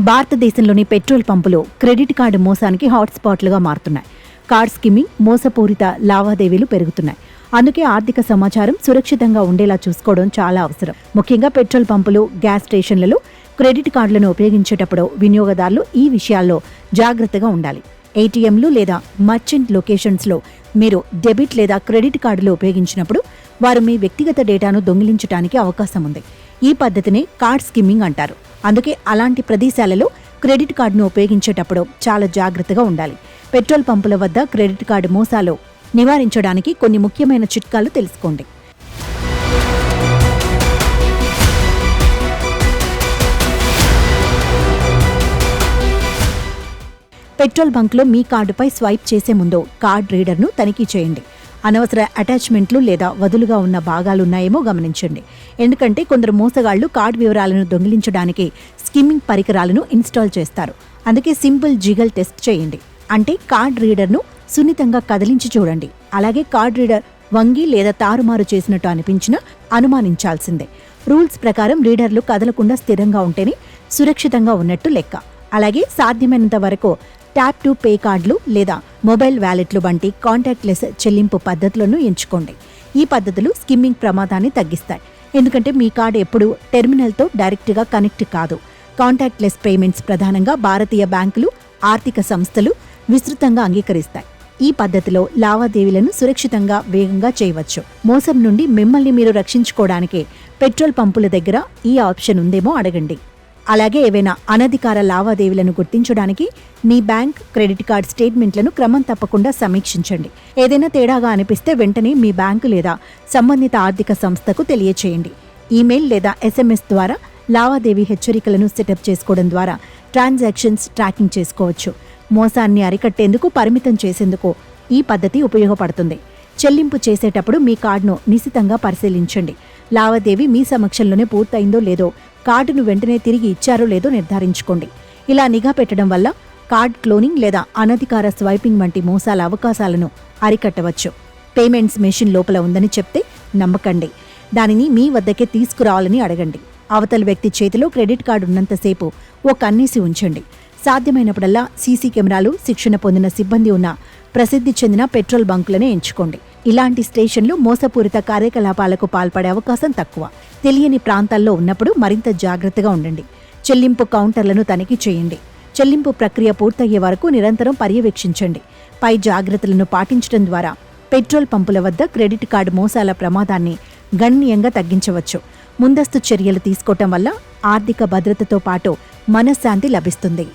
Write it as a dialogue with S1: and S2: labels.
S1: భారతదేశంలోని పెట్రోల్ పంపులు credit card మోసానికి హాట్స్పాట్లుగా మారుతున్నాయి. కార్డ్ స్కిమ్మింగ్, మోసపూరిత లావాదేవీలు పెరుగుతున్నాయి. అందుకే ఆర్థిక సమాచారం సురక్షితంగా ఉండేలా చూసుకోవడం చాలా అవసరం. ముఖ్యంగా పెట్రోల్ పంపులు, గ్యాస్ స్టేషన్లలో క్రెడిట్ కార్డులను ఉపయోగించేటప్పుడు వినియోగదారులు ఈ విషయాల్లో జాగ్రత్తగా ఉండాలి. ఏటీఎంలు లేదా మర్చెంట్ లొకేషన్స్లో మీరు డెబిట్ లేదా క్రెడిట్ కార్డులు ఉపయోగించినప్పుడు వారు మీ వ్యక్తిగత డేటాను దొంగిలించడానికి అవకాశం ఉంది. ఈ పద్ధతిని కార్డ్ స్కిమ్మింగ్ అంటారు. అందుకే అలాంటి ప్రదేశాలలో క్రెడిట్ కార్డును ఉపయోగించేటప్పుడు చాలా జాగ్రత్తగా ఉండాలి. పెట్రోల్ పంపుల వద్ద క్రెడిట్ కార్డు మోసాలు నివారించడానికి కొన్ని ముఖ్యమైన చిట్కాలు తెలుసుకోండి. పెట్రోల్ బంక్లో మీ కార్డుపై స్వైప్ చేసే ముందు కార్డ్ రీడర్ను తనిఖీ చేయండి. అనవసర అటాచ్మెంట్లు లేదా వదులుగా ఉన్న భాగాలున్నాయేమో గమనించండి. ఎందుకంటే కొందరు మోసగాళ్లు కార్డు వివరాలను దొంగిలించడానికి స్కిమ్మింగ్ పరికరాలను ఇన్స్టాల్ చేస్తారు. అందుకే సింపుల్ జిగల్ టెస్ట్ చేయండి. అంటే కార్డ్ రీడర్ను సున్నితంగా కదిలించి చూడండి. అలాగే కార్డ్ రీడర్ వంగి లేదా తారుమారు చేసినట్టు అనిపించినా అనుమానించాల్సిందే. రూల్స్ ప్రకారం రీడర్లు కదలకుండా స్థిరంగా ఉంటేనే సురక్షితంగా ఉన్నట్టు లెక్క. అలాగే సాధ్యమైనంత వరకు ట్యాప్ టు పే కార్డులు లేదా మొబైల్ వ్యాలెట్లు వంటి కాంటాక్ట్లెస్ చెల్లింపు పద్ధతులను ఎంచుకోండి. ఈ పద్ధతులు స్కిమ్మింగ్ ప్రమాదాన్ని తగ్గిస్తాయి. ఎందుకంటే మీ కార్డు ఎప్పుడూ టెర్మినల్తో డైరెక్ట్గా కనెక్ట్ కాదు. కాంటాక్ట్లెస్ పేమెంట్స్ ప్రధానంగా భారతీయ బ్యాంకులు, ఆర్థిక సంస్థలు విస్తృతంగా అంగీకరిస్తాయి. ఈ పద్ధతిలో లావాదేవీలను సురక్షితంగా, వేగంగా చేయవచ్చు. మోసం నుండి మిమ్మల్ని మీరు రక్షించుకోవడానికి పెట్రోల్ పంపుల దగ్గర ఈ ఆప్షన్ ఉందేమో అడగండి. అలాగే ఏవైనా అనధికార లావాదేవీలను గుర్తించడానికి మీ బ్యాంక్, క్రెడిట్ కార్డ్ స్టేట్మెంట్లను క్రమం తప్పకుండా సమీక్షించండి. ఏదైనా తేడాగా అనిపిస్తే వెంటనే మీ బ్యాంకు లేదా సంబంధిత ఆర్థిక సంస్థకు తెలియచేయండి. ఈమెయిల్ లేదా SMS ద్వారా లావాదేవీ హెచ్చరికలను సెటప్ చేసుకోవడం ద్వారా ట్రాన్సాక్షన్స్ ట్రాకింగ్ చేసుకోవచ్చు. మోసాన్ని అరికట్టేందుకు, పరిమితం చేసేందుకు ఈ పద్ధతి ఉపయోగపడుతుంది. చెల్లింపు చేసేటప్పుడు మీ కార్డును నిశితంగా పరిశీలించండి. లావాదేవీ మీ సమక్షంలోనే పూర్తయిందో లేదో, కార్డును వెంటనే తిరిగి ఇచ్చారో లేదో నిర్ధారించుకోండి. ఇలా నిఘా పెట్టడం వల్ల కార్డ్ క్లోనింగ్ లేదా అనధికార స్వైపింగ్ వంటి మోసాల అవకాశాలను అరికట్టవచ్చు. పేమెంట్స్ మెషిన్ లోపల ఉందని చెప్తే నమ్మకండి. దానిని మీ వద్దకే తీసుకురావాలని అడగండి. అవతలి వ్యక్తి చేతిలో క్రెడిట్ కార్డు ఉన్నంతసేపు ఓ కన్నేసి ఉంచండి. సాధ్యమైనప్పుడల్లా సీసీ కెమెరాలు, శిక్షణ పొందిన సిబ్బంది ఉన్న ప్రసిద్ధి చెందిన పెట్రోల్ బంకులనే ఎంచుకోండి. ఇలాంటి స్టేషన్లు మోసపూరిత కార్యకలాపాలకు పాల్పడే అవకాశం తక్కువ. తెలియని ప్రాంతాల్లో ఉన్నప్పుడు మరింత జాగ్రత్తగా ఉండండి. చెల్లింపు కౌంటర్లను తనిఖీ చేయండి. చెల్లింపు ప్రక్రియ పూర్తయ్యే వరకు నిరంతరం పర్యవేక్షించండి. పై జాగ్రత్తలను పాటించడం ద్వారా పెట్రోల్ పంపుల వద్ద క్రెడిట్ కార్డు మోసాల ప్రమాదాన్ని గణనీయంగా తగ్గించవచ్చు. ముందస్తు చర్యలు తీసుకోవటం వల్ల ఆర్థిక భద్రతతో పాటు మనశ్శాంతి లభిస్తుంది.